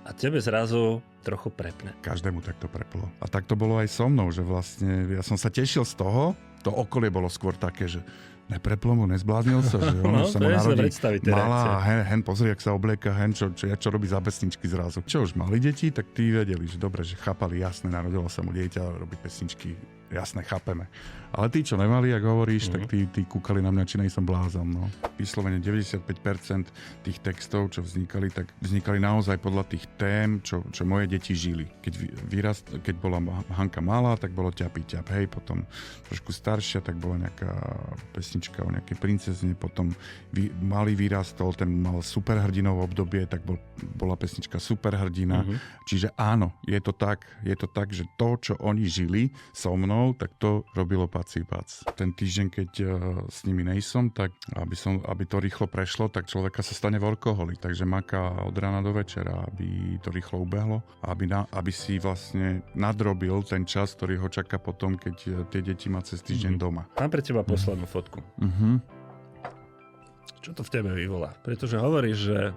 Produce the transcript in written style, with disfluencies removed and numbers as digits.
a tebe zrazu trochu prepne. Každému takto preplo. A tak to bolo aj so mnou, že vlastne ja som sa tešil z toho, to okolie bolo skôr také, že nepreplo mu, nezbláznil sa, že ono sa mu narodí malá a hen pozri, jak sa oblieka, hen čo robí za pesničky zrazu. Čo už mali deti, tak tí vedeli, že dobre, že chápali, jasné, narodilo sa mu dieťa, robí pesničky, jasné, chápeme. Ale tí, čo nemali, jak hovoríš, tak tí kúkali na mňa, či nejsom blázon. No. Vyslovene 95% tých textov, čo vznikali, tak vznikali naozaj podľa tých tém, čo moje deti žili. Keď bola Hanka malá, tak bolo ťapí ťap, hej, potom trošku staršia, tak bola nejaká pesnička o nejakej princezne, potom malý vyrastol, ten mal superhrdinové obdobie, tak bola pesnička Superhrdina. Čiže áno, je to tak, že to, čo oni žili so mnou, tak to robilo pac. Ten týždeň, keď s nimi nejsom, tak aby to rýchlo prešlo, tak človeka sa stane workoholik, takže maká od rána do večera, aby to rýchlo ubehlo, aby si vlastne nadrobil ten čas, ktorý ho čaká potom, keď tie deti má cez týždeň doma. Mám pre teba poslednú fotku. Čo to v tebe vyvolá? Pretože hovoríš, že